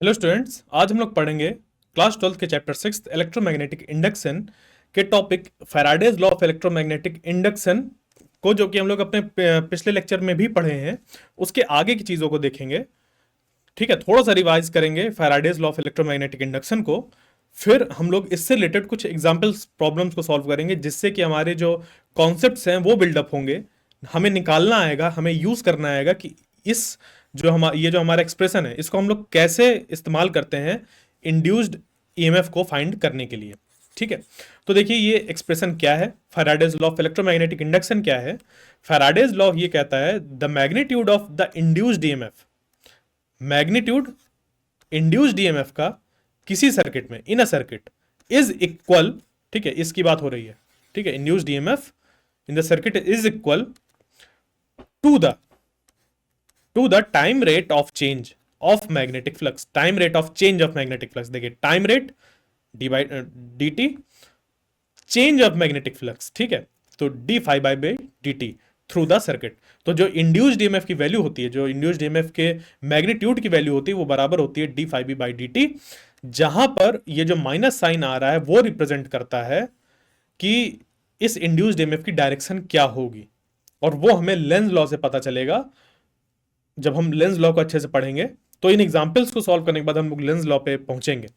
Hello students, आज हम लोग पढ़ेंगे क्लास 12 के चैप्टर 6 इलेक्ट्रोमैग्नेटिक इंडक्शन के topic Faraday's law of electromagnetic induction को, जो कि हम लोग अपने पिछले लेक्चर में भी पढ़े हैं। उसके आगे की चीज़ों को देखेंगे। ठीक है, थोड़ा सा रिवाइज करेंगे Faraday's law of electromagnetic induction को। फिर हम लोग इससे रिलेटेड कुछ एग्जाम्पल्स प्रॉब्लम्स को सॉल्व करेंगे, जिससे कि हमारे जो कॉन्सेप्ट्स हैं वो बिल्डअप होंगे। हमें निकालना आएगा, हमें यूज करना आएगा कि इस ये जो हमारा एक्सप्रेशन है, इसको हम लोग कैसे इस्तेमाल करते हैं इंड्यूस्ड ईएमएफ को फाइंड करने के लिए। ठीक है, तो देखिए ये एक्सप्रेशन क्या है, Faraday's law of electromagnetic induction क्या है। फैराडेज लॉ ये कहता है the magnitude of the induced EMF, magnitude induced EMF का किसी सर्किट में, in a circuit, is equal, ठीक है, इसकी बात हो रही है, ठीक है, induced EMF in the circuit is equal to the time rate of change of magnetic flux. Time rate of change of magnetic flux, देखिए time rate D by D T, change of magnetic flux, ठीक है, तो D phi by D T through the circuit. तो जो induced EMF की value होती है, जो इंड्यूस्ड ईएमएफ के मैग्नीट्यूड की वैल्यू होती है, वो बराबर होती है D phi B by D T. जहां पर ये जो माइनस साइन आ रहा है वो रिप्रेजेंट करता है कि इस इंड्यूस्ड ईएमएफ की डायरेक्शन क्या होगी, और वो हमें लेंज लॉ से पता चलेगा। जब हम लेंज लॉ को अच्छे से पढ़ेंगे तो इन एग्जाम्पल्स को सॉल्व करने के बाद हम लोग लेंज लॉ पे पहुंचेंगे।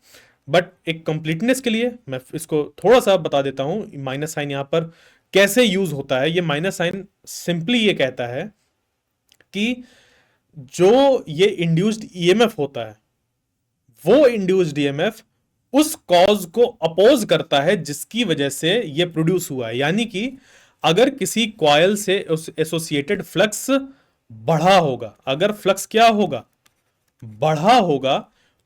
बट एक कंप्लीटनेस के लिए मैं इसको थोड़ा सा बता देता हूं, माइनस साइन यहां पर कैसे यूज होता है। ये माइनस साइन सिंपली ये कहता है कि जो ये इंड्यूस्ड ईएमएफ होता है, वो इंड्यूस्ड ईएमएफ उस कॉज को अपोज करता है जिसकी वजह से ये प्रोड्यूस हुआ है। यानी कि अगर किसी कॉइल से एसोसिएटेड फ्लक्स बढ़ा होगा, अगर फ्लक्स क्या होगा, बढ़ा होगा,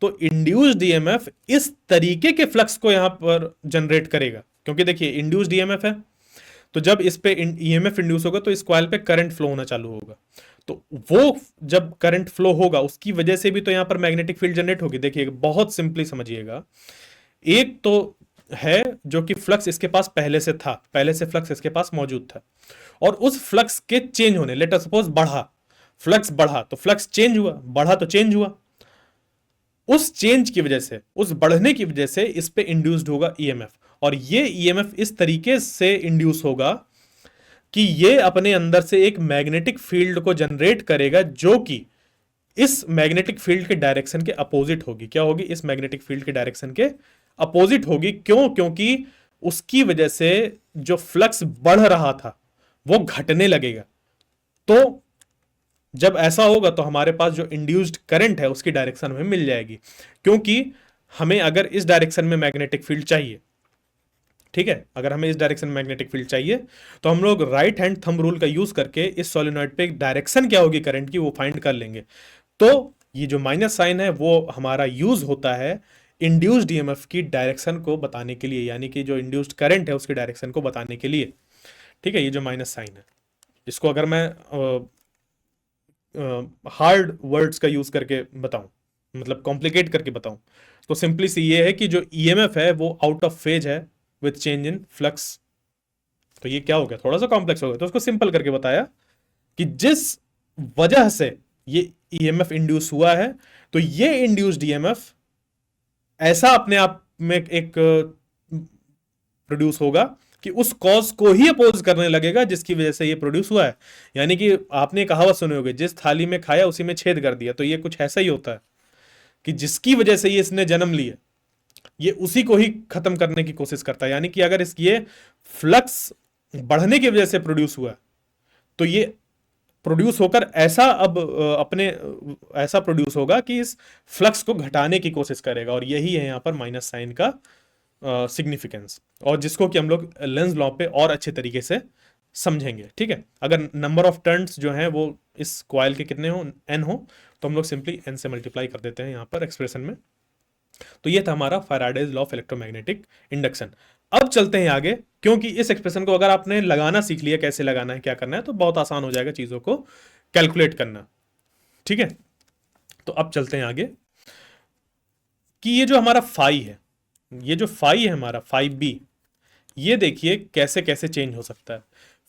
तो इंड्यूस्ड ईएमएफ इस तरीके के फ्लक्स को यहां पर जनरेट करेगा। क्योंकि देखिए इंड्यूस्ड ईएमएफ है, तो जब इस पे ईएमएफ इंड्यूस होगा तो इस कॉइल पे करंट फ्लो होना चालू होगा। तो वो जब करंट फ्लो होगा उसकी वजह से भी तो यहां पर मैग्नेटिक फील्ड जनरेट होगी। देखिए बहुत सिंपली समझिएगा, एक तो है जो कि फ्लक्स इसके पास पहले से था, पहले से फ्लक्स इसके पास मौजूद था, और उस फ्लक्स के चेंज होने, लेट अस सपोज बढ़ा, फ्लक्स बढ़ा तो फ्लक्स चेंज हुआ, बढ़ा तो चेंज हुआ। उस चेंज की वजह से, उस बढ़ने की वजह से इस पे इंड्यूस्ड होगा ईएमएफ, और ये ईएमएफ इस तरीके से इंड्यूस होगा कि ये अपने अंदर से एक मैग्नेटिक फील्ड को जनरेट करेगा जो कि इस मैग्नेटिक फील्ड के डायरेक्शन के अपोजिट होगी। क्या होगी? इस मैग्नेटिक फील्ड के डायरेक्शन के अपोजिट होगी। क्यों? क्योंकि उसकी वजह से जो फ्लक्स बढ़ रहा था वो घटने लगेगा। तो जब ऐसा होगा तो हमारे पास जो इंड्यूस्ड करंट है उसकी डायरेक्शन हमें मिल जाएगी, क्योंकि हमें अगर इस डायरेक्शन में मैग्नेटिक फील्ड चाहिए, ठीक है, अगर हमें इस डायरेक्शन में मैग्नेटिक फील्ड चाहिए तो हम लोग राइट हैंड थंब रूल का यूज करके इस सोलेनॉइड पे डायरेक्शन क्या होगी करंट की वो फाइंड कर लेंगे। तो ये जो माइनस साइन है वो हमारा यूज होता है इंड्यूस्ड ईएमएफ की डायरेक्शन को बताने के लिए, यानी कि जो इंड्यूस्ड करंट है उसकी डायरेक्शन को बताने के लिए। ठीक है, ये जो माइनस साइन है, इसको अगर मैं हार्ड वर्ड्स का यूज करके बताऊं, मतलब कॉम्प्लिकेट करके बताऊं, तो सिंपली सी ये है कि जो ईएमएफ है वो आउट ऑफ फेज है विथ चेंज इन फ्लक्स। तो ये क्या हो गया, थोड़ा सा कॉम्प्लेक्स हो गया, तो उसको सिंपल करके बताया कि जिस वजह से ये ईएमएफ इंड्यूस हुआ है, तो ये इंड्यूस्ड ईएमएफ ऐसा अपने आप में एक प्रोड्यूस होगा कि उस कॉज को ही अपोज करने लगेगा जिसकी वजह से ये प्रोड्यूस हुआ है। यानी कि आपने कहावत सुनी होगी, जिस थाली में खाया उसी में छेद कर दिया। तो ये कुछ ऐसा ही होता है कि जिसकी वजह से ये इसने जन्म लिया, ये उसी को ही खत्म करने की कोशिश करता है। यानी कि अगर इस ये फ्लक्स बढ़ने की वजह से प्रोड्यूस हुआ, तो ये प्रोड्यूस होकर ऐसा अब अपने ऐसा प्रोड्यूस होगा कि इस फ्लक्स को घटाने की कोशिश करेगा, और यही है यहां पर माइनस साइन का सिग्निफिकेंस, और जिसको कि हम लोग लेंस लॉ पे और अच्छे तरीके से समझेंगे। ठीक है, अगर नंबर ऑफ टर्न्स जो हैं वो इस कॉइल के कितने हो, एन हो, तो हम लोग सिंपली एन से मल्टीप्लाई कर देते हैं यहां पर एक्सप्रेशन में। तो ये था हमारा Faraday's law of electromagnetic induction. अब चलते हैं आगे, क्योंकि इस एक्सप्रेशन को अगर आपने लगाना सीख लिया, कैसे लगाना है, क्या करना है, तो बहुत आसान हो जाएगा चीजों को कैलकुलेट करना। ठीक है, तो अब चलते हैं आगे कि ये जो हमारा फाई है, ये जो फाई है हमारा फाई बी, ये देखिए कैसे कैसे चेंज हो सकता है।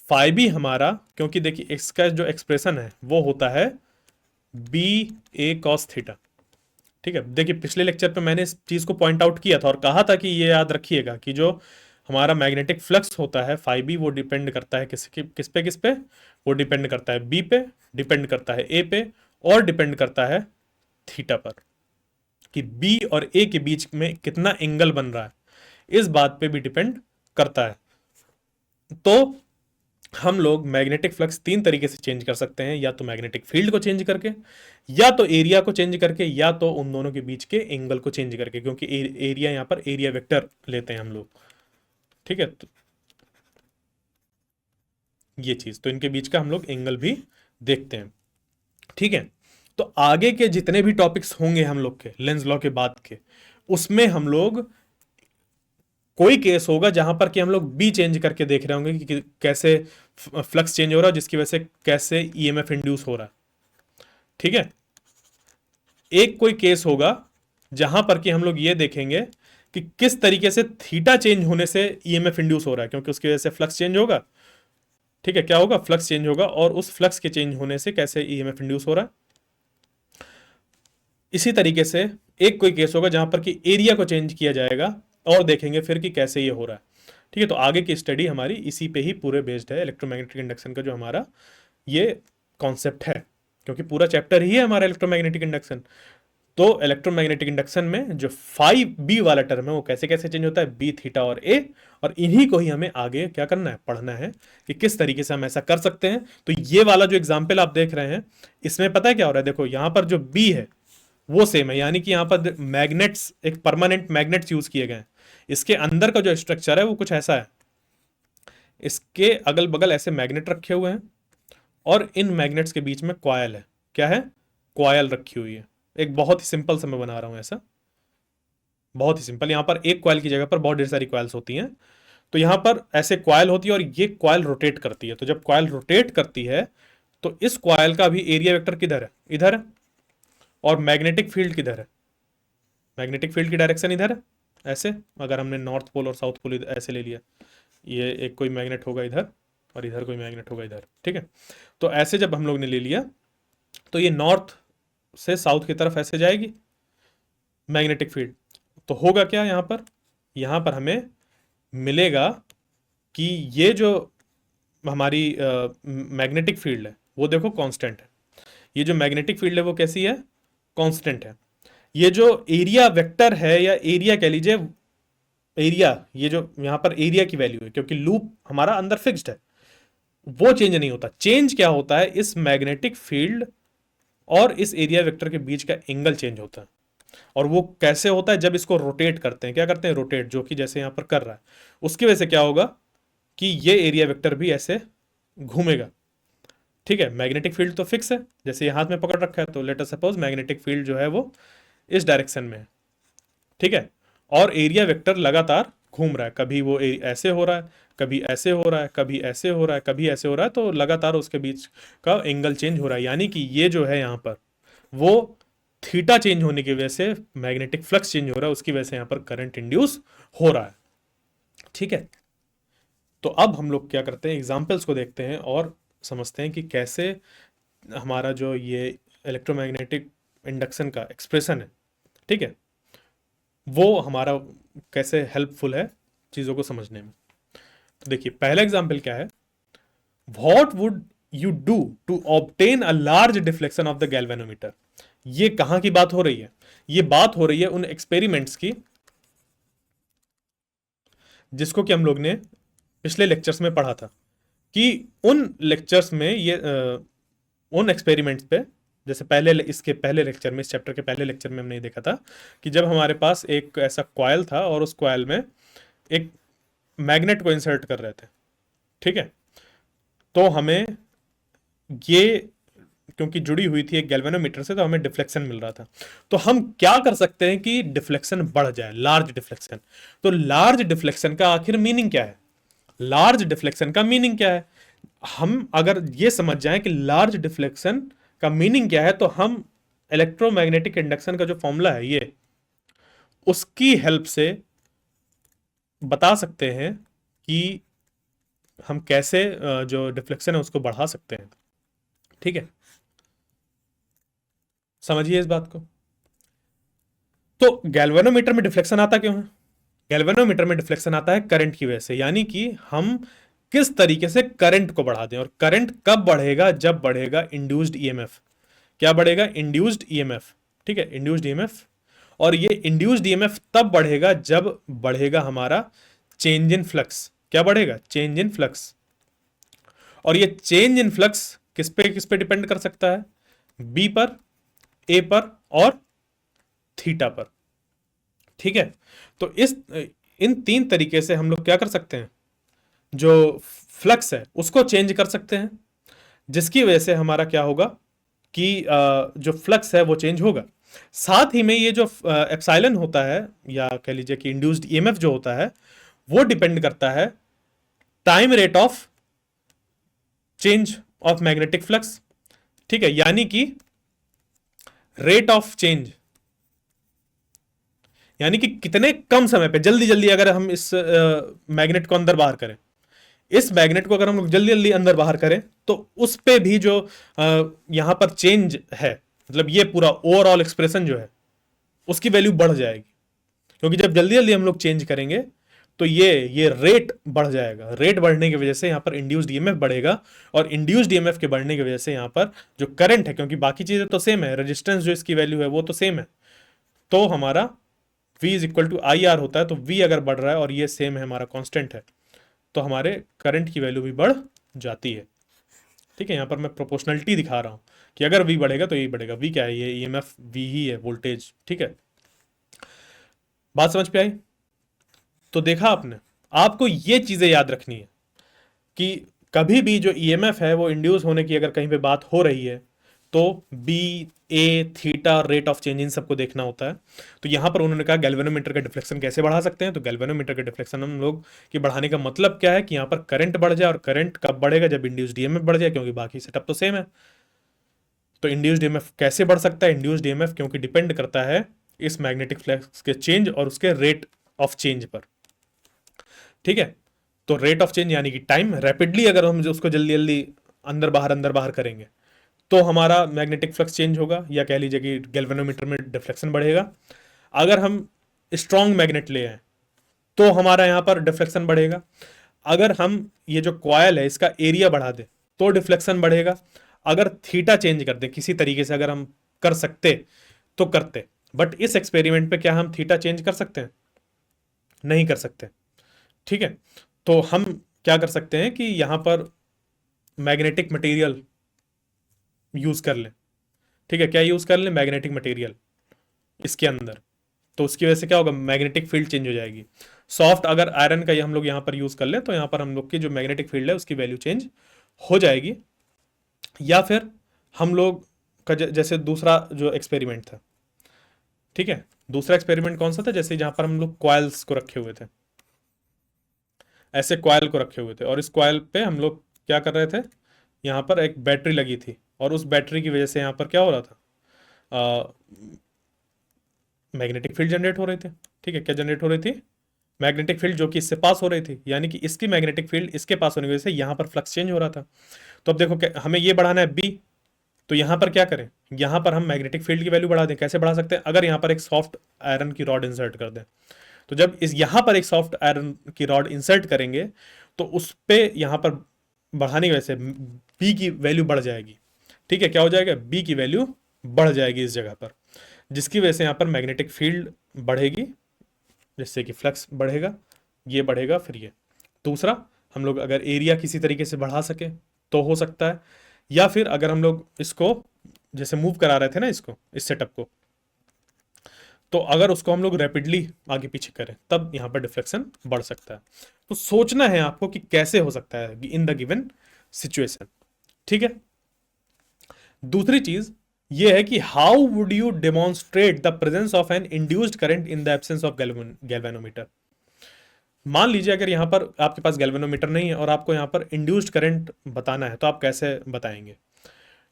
फाई बी हमारा, क्योंकि देखिए इसका जो एक्सप्रेशन है वो होता है बी ए कॉस थीटा। ठीक है, देखिए पिछले लेक्चर पे मैंने इस चीज को पॉइंट आउट किया था और कहा था कि ये याद रखिएगा कि जो हमारा मैग्नेटिक फ्लक्स होता है फाई बी, वो डिपेंड करता है किस पे वो डिपेंड करता है बी पे, डिपेंड करता है ए पे, और डिपेंड करता है थीटा पर, कि बी और ए के बीच में कितना एंगल बन रहा है, इस बात पे भी डिपेंड करता है। तो हम लोग मैग्नेटिक फ्लक्स तीन तरीके से चेंज कर सकते हैं, या तो मैग्नेटिक फील्ड को चेंज करके, या तो एरिया को चेंज करके, या तो उन दोनों के बीच के एंगल को चेंज करके, क्योंकि एरिया यहां पर एरिया वेक्टर लेते हैं हम लोग। ठीक है, तो ये चीज, तो इनके बीच का हम लोग एंगल भी देखते हैं। ठीक है, तो आगे के जितने भी टॉपिक्स होंगे हम लोग के लेंस लॉ के बाद के, उसमें हम लोग कोई केस होगा जहां पर कि हम लोग बी चेंज करके देख रहे होंगे कि कैसे फ्लक्स चेंज हो रहा है, जिसकी वजह से कैसे ईएमएफ इंड्यूस हो रहा है। ठीक है, एक कोई केस होगा जहां पर कि हम लोग ये देखेंगे कि किस तरीके से थीटा चेंज होने से ईएमएफ इंड्यूस हो रहा है, क्योंकि उसकी वजह से फ्लक्स चेंज होगा। ठीक है, क्या होगा, फ्लक्स चेंज होगा, और उस फ्लक्स के चेंज होने से कैसे ईएमएफ इंड्यूस हो रहा है। इसी तरीके से एक कोई केस होगा जहां पर कि एरिया को चेंज किया जाएगा, और देखेंगे फिर कि कैसे ये हो रहा है। ठीक है, तो आगे की स्टडी हमारी इसी पे ही पूरे बेस्ड है, इलेक्ट्रोमैग्नेटिक इंडक्शन का जो हमारा ये कॉन्सेप्ट है, क्योंकि पूरा चैप्टर ही है हमारा इलेक्ट्रोमैग्नेटिक इंडक्शन। तो इलेक्ट्रोमैग्नेटिक इंडक्शन में जो 5b वाला टर्म है वो कैसे कैसे चेंज होता है, बी, थीटा और ए, और इन्हीं को ही हमें आगे क्या करना है, पढ़ना है कि किस तरीके से हम ऐसा कर सकते हैं। तो ये वाला जो एग्जाम्पल आप देख रहे हैं, इसमें पता है क्या हो रहा है, देखो यहां पर जो बी है वो सेम है, यानी कि यहां पर मैग्नेट्स, एक परमानेंट मैग्नेट्स यूज किए गए हैं। इसके अंदर का जो स्ट्रक्चर है वो कुछ ऐसा है, इसके अगल बगल ऐसे मैग्नेट रखे हुए हैं, और इन मैग्नेट्स के बीच में कॉयल है। क्या है, कॉयल रखी हुई है। एक बहुत ही सिंपल सा मैं बना रहा हूं ऐसा, बहुत ही सिंपल। यहां पर एक कॉयल की जगह पर बहुत ढेर सारी कॉयल्स होती हैं। तो यहां पर ऐसे कॉयल होती है, और ये कॉयल रोटेट करती है। तो जब कॉयल रोटेट करती है, तो इस कॉयल का भी एरिया वेक्टर किधर है, इधर है, और मैग्नेटिक फील्ड किधर है, मैग्नेटिक फील्ड की डायरेक्शन इधर है। ऐसे अगर हमने नॉर्थ पोल और साउथ पोल ऐसे ले लिया, ये एक कोई मैग्नेट होगा इधर, और इधर कोई मैग्नेट होगा इधर। ठीक है, तो ऐसे जब हम लोग ने ले लिया, तो ये नॉर्थ से साउथ की तरफ ऐसे जाएगी मैग्नेटिक फील्ड। तो होगा क्या, यहां पर हमें मिलेगा कि ये जो हमारी मैग्नेटिक फील्ड है वो देखो कांस्टेंट है। ये जो मैग्नेटिक फील्ड है वो कैसी है, कांस्टेंट है। ये जो एरिया वेक्टर है, या एरिया कह लीजिए, एरिया, ये जो यहां पर एरिया की वैल्यू है, क्योंकि लूप हमारा अंदर फिक्स्ड है, वो चेंज नहीं होता। चेंज क्या होता है, इस मैग्नेटिक फील्ड और इस एरिया वेक्टर के बीच का एंगल चेंज होता है। और वो कैसे होता है, जब इसको रोटेट करते हैं, क्या करते हैं, रोटेट, जो कि जैसे यहां पर कर रहा है, उसकी वजह से क्या होगा कि ये एरिया वेक्टर भी ऐसे घूमेगा। ठीक है, मैग्नेटिक फील्ड तो फिक्स है, जैसे ये हाथ में पकड़ रखा है, तो let us suppose magnetic field जो है वो इस डायरेक्शन में है। ठीक है, और एरिया वेक्टर लगातार घूम रहा है, कभी वो ऐसे हो रहा है, कभी ऐसे हो रहा है, कभी ऐसे हो रहा है, कभी ऐसे हो रहा है, तो लगातार उसके बीच का एंगल चेंज हो रहा है। यानी कि ये जो है यहाँ पर, वो थीटा चेंज होने की वजह से मैग्नेटिक फ्लक्स चेंज हो रहा है, उसकी वजह से यहाँ पर करंट इंड्यूस हो रहा है। ठीक है, तो अब हम लोग क्या करते हैं, एग्जाम्पल्स को देखते हैं और समझते हैं कि कैसे हमारा जो ये इलेक्ट्रोमैग्नेटिक इंडक्शन का एक्सप्रेशन है, ठीक है, वो हमारा कैसे हेल्पफुल है चीज़ों को समझने में। तो देखिए पहला एग्जाम्पल क्या है, what would you do to obtain a large deflection of the galvanometer. ये कहां की बात हो रही है, ये बात हो रही है उन एक्सपेरिमेंट्स की जिसको कि हम लोग ने पिछले लेक्चर्स में पढ़ा था। कि उन लेक्चर्स में ये उन एक्सपेरिमेंट्स पे, जैसे पहले इसके पहले लेक्चर में, इस चैप्टर के पहले लेक्चर में हमने देखा था कि जब हमारे पास एक ऐसा कॉयल था और उस कॉयल में एक मैग्नेट को इंसर्ट कर रहे थे। ठीक है, तो हमें ये, क्योंकि जुड़ी हुई थी एक गैल्वेनोमीटर से, तो हमें डिफ्लेक्शन मिल रहा था। तो हम क्या कर सकते हैं कि डिफ्लेक्शन बढ़ जाए, लार्ज डिफ्लेक्शन। तो लार्ज डिफ्लेक्शन का आखिर मीनिंग क्या है, लार्ज डिफ्लेक्शन का मीनिंग क्या है, हम अगर ये समझ जाएं कि लार्ज डिफ्लेक्शन का मीनिंग क्या है, तो हम इलेक्ट्रोमैग्नेटिक इंडक्शन का जो फॉर्मूला है ये, उसकी हेल्प से बता सकते हैं कि हम कैसे जो डिफ्लेक्शन है उसको बढ़ा सकते हैं। ठीक है, समझिए इस बात को। तो गैल्वेनोमीटर में डिफ्लेक्शन आता क्यों है? गैल्वेनोमीटर में डिफ्लेक्शन आता है करंट की वजह से, यानी कि हम किस तरीके से करंट को बढ़ा दें। और करंट कब बढ़ेगा? जब बढ़ेगा इंड्यूस्ड ईएमएफ। क्या बढ़ेगा? Induced EMF. ठीक है, इंड्यूस्ड ईएमएफ। और ये इंड्यूस्ड ईएमएफ तब बढ़ेगा जब बढ़ेगा हमारा चेंज इन फ्लक्स। क्या बढ़ेगा? Change in flux. और ये चेंज इन फ्लक्स किस पे डिपेंड कर सकता है? बी पर, ए पर और थीटा पर। ठीक है, तो इस इन तीन तरीके से हम लोग क्या कर सकते हैं, जो फ्लक्स है उसको चेंज कर सकते हैं, जिसकी वजह से हमारा क्या होगा कि जो फ्लक्स है वो चेंज होगा। साथ ही में ये जो एप्सिलॉन होता है, या कह लीजिए कि इंड्यूस्ड ईएमएफ जो होता है, वो डिपेंड करता है time rate of change of magnetic flux. ठीक है, यानी कि रेट ऑफ चेंज, यानी कि कितने कम समय पे जल्दी जल्दी अगर हम इस मैग्नेट को अंदर बाहर करें, इस मैग्नेट को अगर हम लोग जल्दी जल्दी अंदर बाहर करें, तो उस पे भी जो यहां पर चेंज है, मतलब ये पूरा ओवरऑल एक्सप्रेशन जो है उसकी वैल्यू बढ़ जाएगी। क्योंकि जब जल्दी जल्दी हम लोग चेंज करेंगे तो ये रेट बढ़ जाएगा। रेट बढ़ने की वजह से यहां पर इंड्यूस्ड ईएमएफ बढ़ेगा, और इंड्यूस्ड ईएमएफ के बढ़ने की वजह से यहां पर जो करंट है, क्योंकि बाकी चीजें तो सेम है, रेजिस्टेंस जो इसकी वैल्यू है वो तो सेम है, तो हमारा V is equal to I R होता है। तो V अगर बढ़ रहा है और ये सेम है, हमारा कांस्टेंट है, तो हमारे करंट की वैल्यू भी बढ़ जाती है। ठीक है, यहाँ पर मैं प्रोपोर्शनलिटी दिखा रहा हूँ कि अगर V बढ़ेगा तो ये बढ़ेगा। V क्या है? ये ईएमएफ V ही है, वोल्टेज। ठीक है, बात समझ पे आई? तो देखा आपने, आपको ये चीजें याद रखनी है कि कभी भी जो ईएमएफ है वो इंड्यूस होने की अगर कहीं पे बात हो रही है, तो B, A, theta, rate of change, इन सबको देखना होता है। तो यहां पर उन्होंने कहा गैल्वेनोमीटर का डिफ्लेक्शन कैसे बढ़ा सकते हैं। तो गैल्वेनोमीटर का डिफ्लेक्शन हम लोग की बढ़ाने का मतलब क्या है कि यहां पर करंट बढ़ जाए, और करंट कब बढ़ेगा? जब इंड्यूस्ड ईएमएफ बढ़ जाए, क्योंकि बाकी सेटअप तो सेम है। तो इंड्यूस्ड ईएमएफ कैसे बढ़ सकता है? इंड्यूस्ड ईएमएफ क्योंकि डिपेंड करता है इस मैग्नेटिक फ्लक्स के चेंज और उसके रेट ऑफ चेंज पर। ठीक है, तो रेट ऑफ चेंज यानी कि टाइम, रैपिडली अगर हम उसको जल्दी जल्दी अंदर बाहर करेंगे तो हमारा मैग्नेटिक फ्लक्स चेंज होगा, या कह लीजिए कि गैल्वेनोमीटर में डिफ्लेक्शन बढ़ेगा। अगर हम स्ट्रॉन्ग मैग्नेट ले आए तो हमारा यहाँ पर डिफ्लेक्शन बढ़ेगा। अगर हम ये जो कॉयल है इसका एरिया बढ़ा दें तो डिफ्लेक्शन बढ़ेगा। अगर थीटा चेंज कर दें किसी तरीके से, अगर हम कर सकते तो करते, बट इस एक्सपेरिमेंट पे क्या हम थीटा चेंज कर सकते हैं? नहीं कर सकते। ठीक है, तो हम क्या कर सकते हैं कि यहां पर मैग्नेटिक मटेरियल यूज कर लें। ठीक है, क्या यूज कर लें? मैग्नेटिक मटेरियल इसके अंदर। तो उसकी वजह से क्या होगा? मैग्नेटिक फील्ड चेंज हो जाएगी। सॉफ्ट अगर आयरन का ये हम लोग यहाँ पर यूज कर लें तो यहाँ पर हम लोग की जो मैग्नेटिक फील्ड है उसकी वैल्यू चेंज हो जाएगी। या फिर हम लोग का जैसे दूसरा जो एक्सपेरिमेंट था, ठीक है, दूसरा एक्सपेरिमेंट कौन सा था? जैसे जहां पर हम लोग कॉइल्स को रखे हुए थे, ऐसे कॉयल को रखे हुए थे, और इस कॉयल पे हम लोग क्या कर रहे थे? यहाँ पर एक बैटरी लगी थी, और उस बैटरी की वजह से यहाँ पर क्या हो रहा था? मैग्नेटिक फील्ड जनरेट हो रही थी। ठीक है, क्या जनरेट हो रही थी? मैग्नेटिक फील्ड, जो कि इससे पास हो रही थी, यानी कि इसकी मैग्नेटिक फील्ड इसके पास होने की वजह से यहाँ पर फ्लक्स चेंज हो रहा था। तो अब देखो, हमें ये बढ़ाना है बी, तो यहाँ पर क्या करें? यहाँ पर हम मैग्नेटिक फील्ड की वैल्यू बढ़ा दें। कैसे बढ़ा सकते हैं? अगर यहाँ पर एक सॉफ्ट आयरन की रॉड इंसर्ट कर दें, तो जब इस यहाँ पर एक सॉफ्ट आयरन की रॉड इंसर्ट करेंगे तो उस पे यहाँ पर बढ़ाने की वजह से बी की वैल्यू बढ़ जाएगी। ठीक है, क्या हो जाएगा? बी की वैल्यू बढ़ जाएगी इस जगह पर, जिसकी वजह से यहाँ पर मैग्नेटिक फील्ड बढ़ेगी, जिससे कि फ्लक्स बढ़ेगा, ये बढ़ेगा, फिर ये। दूसरा, हम लोग अगर एरिया किसी तरीके से बढ़ा सके तो हो सकता है, या फिर अगर हम लोग इसको जैसे मूव करा रहे थे ना, इसको, इस सेटअप को, तो अगर उसको हम लोग रैपिडली आगे पीछे करें तब यहां पर डिफ्लेक्शन बढ़ सकता है। तो सोचना है आपको कि कैसे हो सकता है इन द गिवन सिचुएशन। ठीक है, दूसरी चीज ये है कि how would you demonstrate the presence of an induced current in the absence of galvanometer. मान लीजिए अगर यहां पर आपके पास गैल्वेनोमीटर नहीं है और आपको यहां पर इंड्यूस्ड करंट बताना है, तो आप कैसे बताएंगे?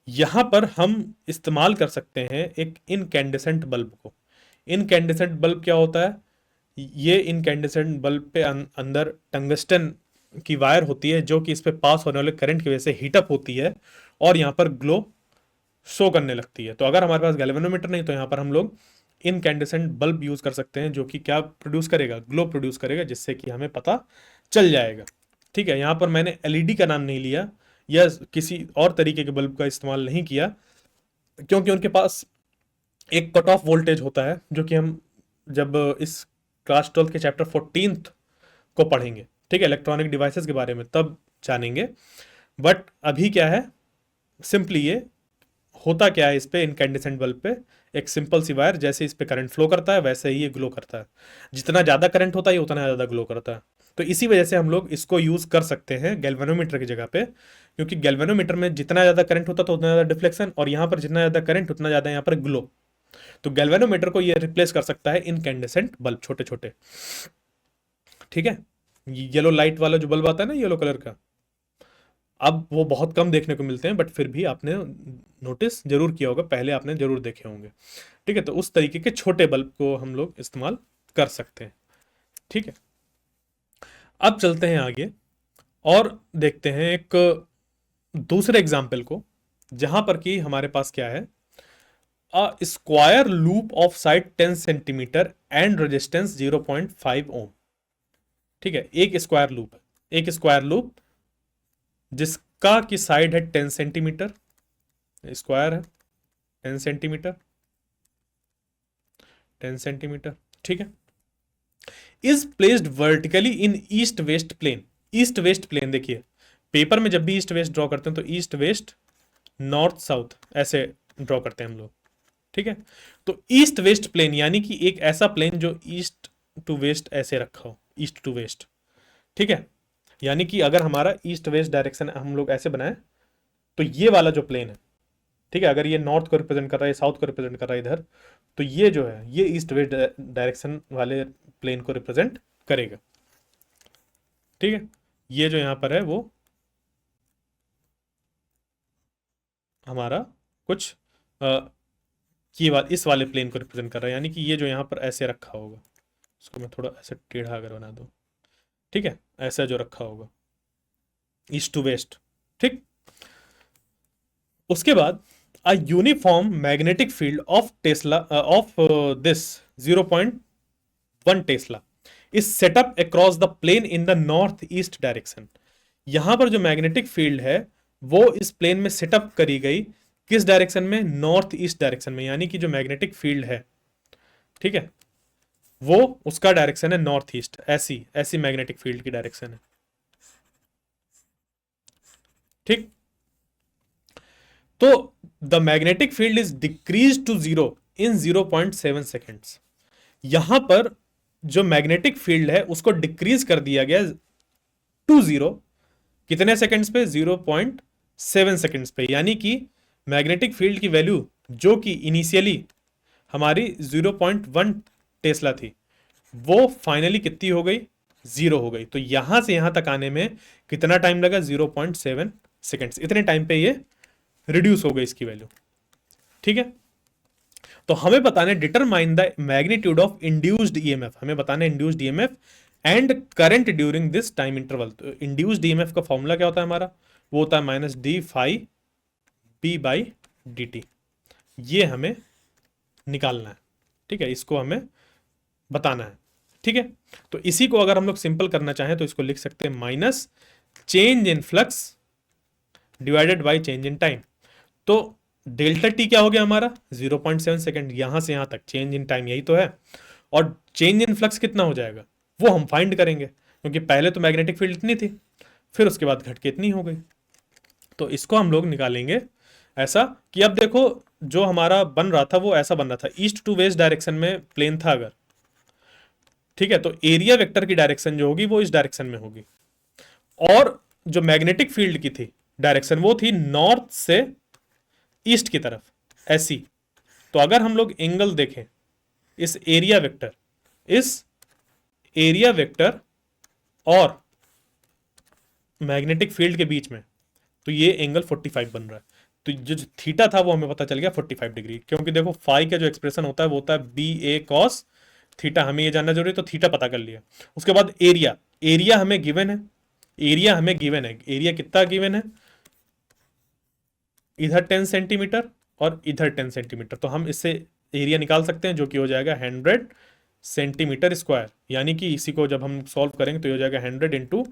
यहां पर हम इस्तेमाल कर सकते हैं एक इनकैंडेसेंट बल्ब को। इनकैंडेसेंट बल्ब क्या होता है? ये इनकैंडेसेंट बल्ब पे अंदर टंगस्टन की वायर होती है, जो कि इस पे पास होने वाले करंट की वजह से हीटअप होती है और यहाँ पर ग्लो शो करने लगती है। तो अगर हमारे पास गैल्वेनोमीटर नहीं तो यहाँ पर हम लोग इनकैंडेसेंट बल्ब यूज कर सकते हैं, जो कि क्या प्रोड्यूस करेगा, ग्लो प्रोड्यूस करेगा, जिससे कि हमें पता चल जाएगा। ठीक है, यहाँ पर मैंने एलईडी का नाम नहीं लिया या किसी और तरीके के बल्ब का इस्तेमाल नहीं किया, क्योंकि उनके पास एक कट ऑफ वोल्टेज होता है, जो कि हम जब इस क्लास 12 के चैप्टर 14 को पढ़ेंगे, ठीक है, इलेक्ट्रॉनिक डिवाइसेस के बारे में, तब जानेंगे। बट अभी क्या है, सिंपली ये होता क्या है, इस पे इनकैंडेसेंट बल्ब पे एक सिंपल सी वायर, जैसे इस पे करंट फ्लो करता है वैसे ही ये ग्लो करता है। जितना ज़्यादा करंट होता है ये उतना ज़्यादा ग्लो करता है। तो इसी वजह से हम लोग इसको यूज़ कर सकते हैं गैल्वेनोमीटर की जगह पे, क्योंकि गैल्वेनोमीटर में जितना ज़्यादा करंट होता है तो उतना ज़्यादा डिफ्लेक्शन, और यहाँ पर जितना ज़्यादा करंट उतना ज़्यादा यहाँ पर ग्लो। तो गैल्वेनोमीटर को ये रिप्लेस कर सकता है इनकैंडेसेंट बल्ब, छोटे छोटे। ठीक है, येलो लाइट वाला जो बल्ब आता है ना, येलो कलर का, अब वो बहुत कम देखने को मिलते हैं, बट फिर भी आपने नोटिस जरूर किया होगा, पहले आपने जरूर देखे होंगे। ठीक है, तो उस तरीके के छोटे बल्ब को हम लोग इस्तेमाल कर सकते हैं। ठीक है, अब चलते हैं आगे और देखते हैं एक दूसरे एग्जाम्पल को, जहां पर कि हमारे पास क्या है, a square loop of side 10 centimetre and resistance 0.5 ओम। ठीक है, एक स्क्वायर लूप है, एक स्क्वायर लूप जिसका की साइड है 10 सेंटीमीटर, स्क्वायर है 10 सेंटीमीटर, 10 सेंटीमीटर। ठीक है, is placed vertically in east west plane. East west plane, देखिए पेपर में जब भी ईस्ट वेस्ट ड्रॉ करते हैं तो ईस्ट वेस्ट नॉर्थ साउथ ऐसे ड्रॉ करते हैं हम लोग। ठीक है, तो ईस्ट वेस्ट प्लेन यानी कि एक ऐसा प्लेन जो ईस्ट टू वेस्ट ऐसे रखा हो, ईस्ट टू वेस्ट। ठीक है, यानी कि अगर हमारा ईस्ट वेस्ट डायरेक्शन हम लोग ऐसे बनाए, तो ये वाला जो प्लेन है, ठीक है, अगर ये नॉर्थ को रिप्रेजेंट कर रहा है, साउथ को रिप्रेजेंट कर रहा है इधर, तो ये जो है ये ईस्ट वेस्ट डायरेक्शन वाले प्लेन को रिप्रेजेंट करेगा। ठीक है, ये जो यहां पर है वो हमारा कुछ इस वाले प्लेन को रिप्रेजेंट कर रहा है, यानी कि ये जो यहां पर ऐसे रखा होगा, इसको मैं थोड़ा ऐसे टेढ़ा अगर बना दूं, ठीक है, ऐसा जो रखा होगा ईस्ट टू वेस्ट। ठीक, उसके बाद a uniform magnetic field of tesla of this 0.1 tesla is set up across the plane in the north east direction. यहां पर जो मैग्नेटिक फील्ड है वो इस प्लेन में सेटअप करी गई, किस डायरेक्शन में, नॉर्थ ईस्ट डायरेक्शन में, यानी कि जो मैग्नेटिक फील्ड है, ठीक है, वो उसका डायरेक्शन है नॉर्थ ईस्ट, ऐसी ऐसी मैग्नेटिक फील्ड की डायरेक्शन है। ठीक, तो the magnetic field is decrease to zero in 0.7 seconds. यहां पर जो मैग्नेटिक फील्ड है उसको डिक्रीज कर दिया गया टू जीरो, कितने सेकंड्स पे, 0.7 सेकंड्स पे, यानी कि मैग्नेटिक फील्ड की वैल्यू जो कि इनिशियली हमारी 0.1 टेस्ला थी, वो फाइनली कितनी हो गई, जीरो हो गई। तो यहां से यहां तक आने में कितना टाइम लगा, 0.7 सेकंड्स। इतने टाइम पे ये रिड्यूस हो गई इसकी वैल्यू। ठीक है, तो हमें बताना है determine the magnitude of induced EMF, हमें बताना है induced EMF and current during this time interval. तो इंड्यूस्ड ईएमएफ का फॉर्मूला क्या होता है हमारा, वो होता है minus D phi P by D T. ये हमें निकालना है। ठीक है, इसको हमें बताना है। ठीक है, तो इसी को अगर हम लोग सिंपल करना चाहें तो इसको लिख सकते हैं minus change in flux divided by change in time. तो डेल्टा टी क्या हो गया हमारा, 0.7 सेकेंड, यहां से यहां तक चेंज इन टाइम यही तो है, और चेंज इन फ्लक्स कितना हो जाएगा वो हम फाइंड करेंगे, क्योंकि पहले तो मैग्नेटिक फील्ड इतनी थी, फिर उसके बाद घट के इतनी हो गई। तो इसको हम लोग निकालेंगे ऐसा कि अब देखो जो हमारा बन रहा था वो ऐसा बन रहा था, ईस्ट टू वेस्ट डायरेक्शन में प्लेन था अगर, ठीक है, तो एरिया वेक्टर की डायरेक्शन जो होगी वो इस डायरेक्शन में होगी, और जो मैग्नेटिक फील्ड की थी डायरेक्शन वो थी नॉर्थ से ईस्ट की तरफ, ऐसी। तो अगर हम लोग एंगल देखें इस एरिया वेक्टर और मैग्नेटिक फील्ड के बीच में, तो ये एंगल 45 बन रहा है। तो जो थीटा था वो हमें पता चल गया 45 डिग्री, क्योंकि देखो फाई का जो एक्सप्रेशन होता है वो होता है बी ए कॉस थीटा, हमें ये जानना जरूरी है, तो थीटा पता कर लिया। उसके बाद एरिया हमें गिवन है, एरिया कितना गिवन है, इधर 10 सेंटीमीटर और इधर 10 सेंटीमीटर। तो हम इससे एरिया निकाल सकते हैं जो कि हो जाएगा 100 सेंटीमीटर स्क्वायर, यानी कि इसी को जब हम सॉल्व करेंगे तो ये हो जाएगा 100 इंटू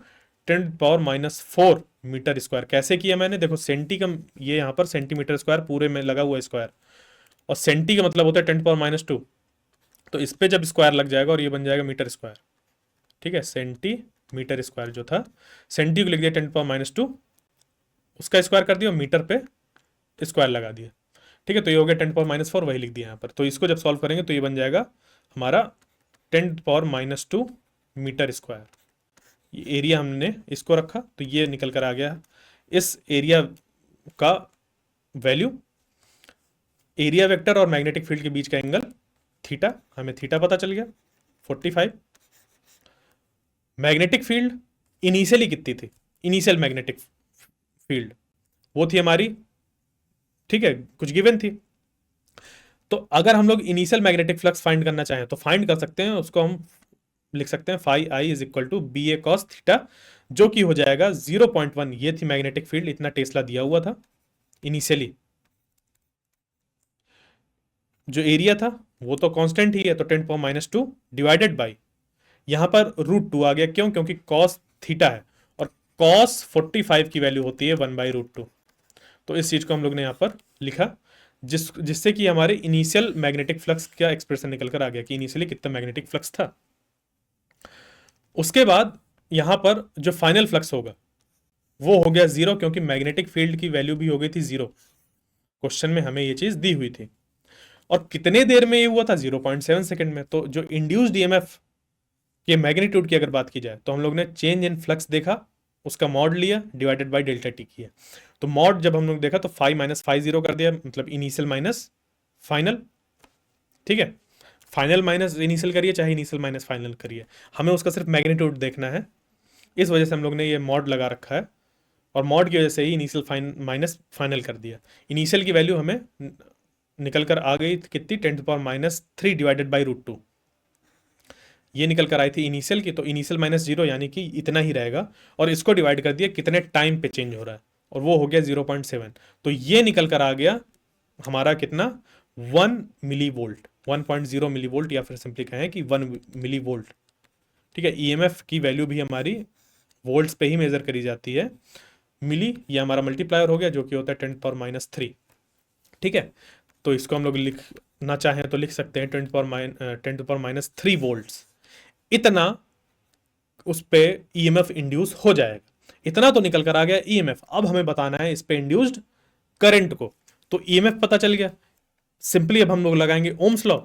10⁻⁴ मीटर स्क्वायर। कैसे किया मैंने, देखो सेंटी का ये यहाँ पर सेंटीमीटर स्क्वायर पूरे में लगा हुआ स्क्वायर, और सेंटी का मतलब होता है 10⁻², तो इस पे जब स्क्वायर लग जाएगा और ये बन जाएगा मीटर स्क्वायर। ठीक है, सेंटीमीटर स्क्वायर जो था, सेंटी को लिख दिया 10⁻², उसका स्क्वायर कर दिया, मीटर पे स्क्वायर लगा दिया। ठीक है, तो ये हो गया 10⁻⁴, वही लिख दिया यहाँ पर। तो इसको जब सॉल्व करेंगे तो ये बन जाएगा हमारा 10⁻² मीटर स्क्वायर। ये एरिया हमने इसको रखा तो ये निकल कर आ गया इस एरिया का वैल्यू। एरिया वेक्टर और मैग्नेटिक फील्ड के बीच का एंगल थीटा, हमें थीटा पता चल गया 45। मैग्नेटिक फील्ड इनिशियली कितनी थी, इनिशियल मैग्नेटिक फील्ड वो थी हमारी, ठीक है, कुछ गिवन थी। तो अगर हम लोग इनिशियल मैग्नेटिक फ्लक्स फाइंड करना चाहें तो फाइंड कर सकते हैं, उसको हम लिख सकते हैं phi I is equal to B A cos theta, जो कि हो जाएगा 0.1। ये थी मैग्नेटिक फील्ड, इतना टेस्ला दिया हुआ था इनिशियली। जो एरिया था वो तो कांस्टेंट ही है, तो 10⁻² डिवाइडेड बाई यहां पर √2 आ गया। क्यों, क्योंकि कॉस थीटा है और कॉस 45 की वैल्यू होती है 1/√2। तो इस चीज को हम लोग ने यहां पर लिखा, जिससे कि हमारे इनिशियल मैग्नेटिक फ्लक्स का एक्सप्रेशन निकल कर आ गया कि इनिशियली कितना मैग्नेटिक फ्लक्स था। उसके बाद यहां पर जो फाइनल फ्लक्स होगा वो हो गया 0, क्योंकि मैग्नेटिक फील्ड की वैल्यू भी हो गई थी 0। क्वेश्चन में हमें ये चीज दी हुई थी। और कितने देर में ये हुआ था, 0.7 सेकंड में। तो जो इंड्यूस्ड ईएमएफ के मैग्नीट्यूड की अगर बात की जाए तो हम लोग ने चेंज इन फ्लक्स देखा, उसका मॉड लिया, डिवाइडेड बाय डेल्टा टी किया। तो मॉड जब हम लोग देखा तो फाई माइनस फाई 0 कर दिया, मतलब इनिशियल माइनस फाइनल। ठीक है, फाइनल माइनस इनिशियल करिए चाहे इनिशियल माइनस फाइनल करिए, हमें उसका सिर्फ मैग्नीट्यूड देखना है। इस वजह से हम लोग ने ये मॉड लगा रखा है, और मॉड की वजह से ही इनिशियल माइनस फाइनल कर दिया। इनिशियल की वैल्यू हमें निकल कर आ गई कितनी, 10⁻³ डिवाइडेड बाई √2, ये निकल कर आई थी इनिशियल की। तो इनिशियल माइनस 0 यानी कि इतना ही रहेगा, और इसको डिवाइड कर दिया कितने टाइम पे चेंज हो रहा है, और वो हो गया 0.7। तो ये निकल कर आ गया हमारा कितना, 1 मिली वोल्ट, 1.0 मिली वोल्ट, या फिर सिंपली कहें कि 1 मिली वोल्ट। ठीक है, ईएमएफ की वैल्यू भी हमारी वोल्ट्स पे ही मेजर करी जाती है। मिली ये हमारा मल्टीप्लायर हो गया, जो कि होता है 10⁻³ ठीक है, तो इसको हम लोग लिखना चाहें तो लिख सकते हैं 10⁻³ वोल्ट्स। इतना उस पे ईएमएफ इंड्यूस हो जाएगा। इतना तो निकल कर आ गया ईएमएफ। अब हमें बताना है इस पे इंड्यूस्ड करंट को। तो ईएमएफ पता चल गया, सिंपली अब हम लोग लगाएंगे Ohm's law,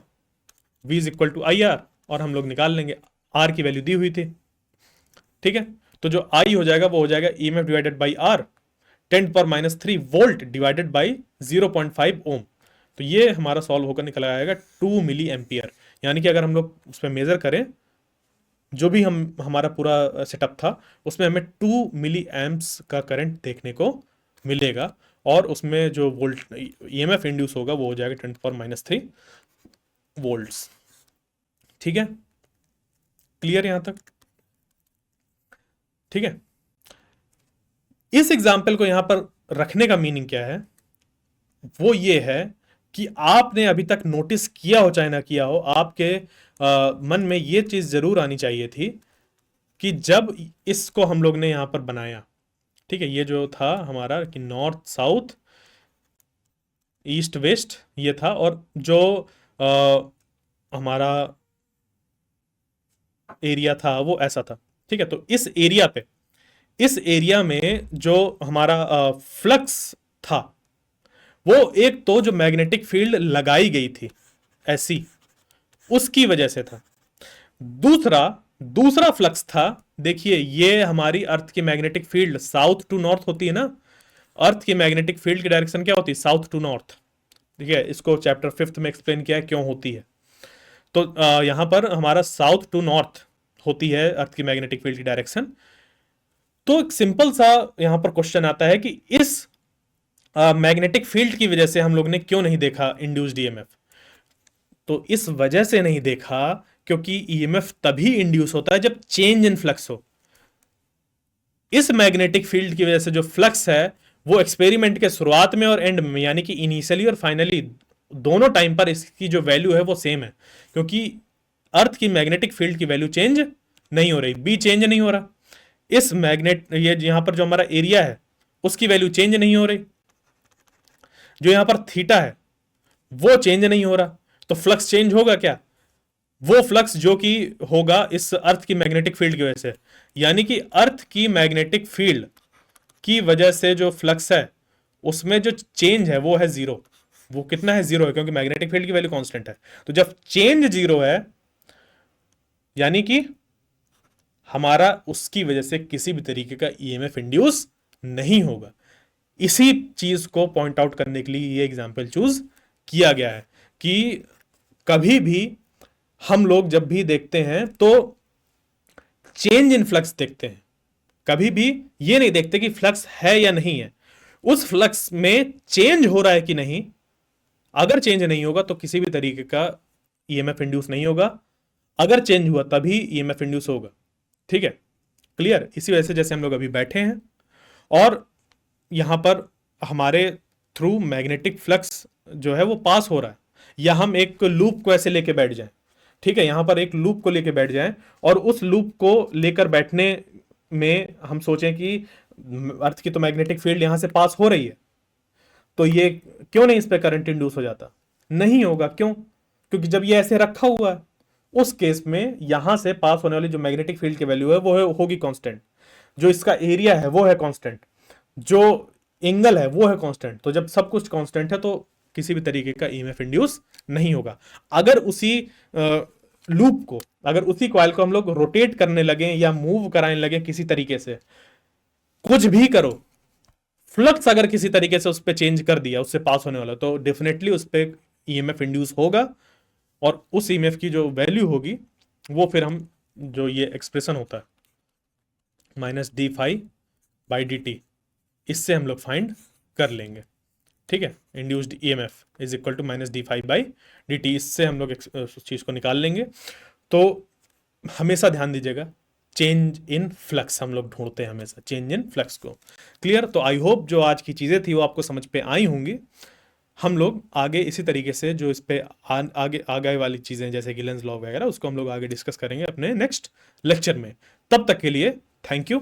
V is equal to IR, और हम लोग निकाल लेंगे, R की वैल्यू दी हुई थी। ठीक है, तो जो I हो जाएगा वो हो जाएगा EMF divided by R, 10⁻³ volt divided by 0.5 ओम। तो ये हमारा सॉल्व होकर निकल आएगा 2 मिली एम्पियर। यानी कि अगर हम लोग उस पर मेजर करें, जो भी हमारा पूरा सेटअप था उसमें हमें 2 मिली एम्प्स का करंट देखने को मिलेगा, और उसमें जो वोल्ट ईएमएफ इंड्यूस होगा वो हो जाएगा 10⁻³ वोल्ट्स। ठीक है, क्लियर यहां तक? ठीक है, इस एग्जाम्पल को यहां पर रखने का मीनिंग क्या है, वो ये है कि आपने अभी तक नोटिस किया हो चाहे ना किया हो, आपके मन में ये चीज जरूर आनी चाहिए थी कि जब इसको हम लोग ने यहां पर बनाया, ठीक है, ये जो था हमारा कि नॉर्थ साउथ ईस्ट वेस्ट ये था, और जो हमारा एरिया था वो ऐसा था। ठीक है, तो इस एरिया में जो हमारा फ्लक्स था वो एक तो जो मैग्नेटिक फील्ड लगाई गई थी ऐसी, उसकी वजह से था। दूसरा फ्लक्स था, देखिए ये हमारी अर्थ की magnetic field south to north होती है ना, अर्थ की मैग्नेटिक फील्ड की डायरेक्शन क्या होती है, साउथ टू नॉर्थ। ठीक है, इसको चैप्टर 5 में एक्सप्लेन किया है क्यों होती है। तो यहां पर हमारा साउथ टू नॉर्थ होती है अर्थ की मैग्नेटिक फील्ड की डायरेक्शन। तो एक सिंपल सा यहां पर क्वेश्चन आता है कि इस मैग्नेटिक फील्ड की वजह से हम लोग ने क्यों नहीं देखा इंड्यूस्ड ईएमएफ। तो इस वजह से नहीं देखा क्योंकि ईएमएफ तभी इंड्यूस होता है जब चेंज इन फ्लक्स हो। इस मैग्नेटिक फील्ड की वजह से जो फ्लक्स है वो एक्सपेरिमेंट के शुरुआत में और एंड में, यानी कि इनिशियली और फाइनली दोनों टाइम पर इसकी जो वैल्यू है वो सेम है, क्योंकि अर्थ की मैग्नेटिक फील्ड की वैल्यू चेंज नहीं हो रही, बी चेंज नहीं हो रहा, इस मैग्नेट ये यहां पर जो हमारा एरिया है उसकी वैल्यू चेंज नहीं हो रही, जो यहां पर थीटा है वो चेंज नहीं हो रहा, तो फ्लक्स चेंज होगा क्या? वो फ्लक्स जो कि होगा इस अर्थ की मैग्नेटिक फील्ड की वजह से, यानी कि अर्थ की मैग्नेटिक फील्ड की वजह से जो फ्लक्स है उसमें जो चेंज है वो है जीरो। वो कितना है? जीरो है, क्योंकि मैग्नेटिक फील्ड की वैल्यू कांस्टेंट है। तो जब चेंज जीरो है यानी कि हमारा उसकी वजह से किसी भी तरीके का ईएमएफ इंड्यूस नहीं होगा। इसी चीज को पॉइंट आउट करने के लिए ये एग्जाम्पल चूज किया गया है कि कभी भी हम लोग जब भी देखते हैं तो चेंज इन फ्लक्स देखते हैं, कभी भी ये नहीं देखते कि फ्लक्स है या नहीं है, उस फ्लक्स में चेंज हो रहा है कि नहीं। अगर चेंज नहीं होगा तो किसी भी तरीके का ईएमएफ इंड्यूस नहीं होगा, अगर चेंज हुआ तभी ईएमएफ इंड्यूस होगा। ठीक है, क्लियर? इसी वजह से जैसे हम लोग अभी बैठे हैं और यहां पर हमारे थ्रू मैग्नेटिक फ्लक्स जो है वो पास हो रहा है, या हम एक लूप को ऐसे लेके बैठ जाएं, ठीक है, यहां पर एक लूप को लेके बैठ जाएं और उस लूप को लेकर बैठने में हम सोचें कि अर्थ की तो मैग्नेटिक फील्ड यहां से पास हो रही है, तो ये क्यों नहीं इस पे करंट इंड्यूस हो जाता? नहीं होगा। क्यों? क्योंकि जब ये ऐसे रखा हुआ है उस केस में यहां से पास होने वाली जो मैग्नेटिक फील्ड की वैल्यू है वो होगी कांस्टेंट, जो इसका एरिया है वो है कांस्टेंट, जो एंगल है वो है कांस्टेंट। तो जब सब कुछ कांस्टेंट है तो किसी भी तरीके का ईएमएफ इंड्यूस नहीं होगा। अगर उसी लूप को, अगर उसी कॉइल को हम लोग रोटेट करने लगे या मूव कराने लगे किसी तरीके से, कुछ भी करो, फ्लक्स अगर किसी तरीके से उस पर चेंज कर दिया उससे पास होने वाला, तो डेफिनेटली उस पर ईएमएफ इंड्यूस होगा, और उस ईएमएफ की जो वैल्यू होगी वो फिर हम जो ये एक्सप्रेशन होता है minus D five by D T, इससे हम लोग फाइंड कर लेंगे। ठीक है, induced EMF is equal to minus D five by D T, इससे हम लोग उस चीज को निकाल लेंगे। तो हमेशा ध्यान दीजिएगा, चेंज इन फ्लक्स हम लोग ढूंढते हैं, हमेशा चेंज इन फ्लक्स को। क्लियर? तो आई होप जो आज की चीजें थी वो आपको समझ पे आई होंगी। हम लोग आगे इसी तरीके से जो इस पे आगे वाली चीजें जैसे कि लेंस लॉ वगैरह उसको हम लोग आगे डिस्कस करेंगे अपने नेक्स्ट लेक्चर में। तब तक के लिए थैंक यू।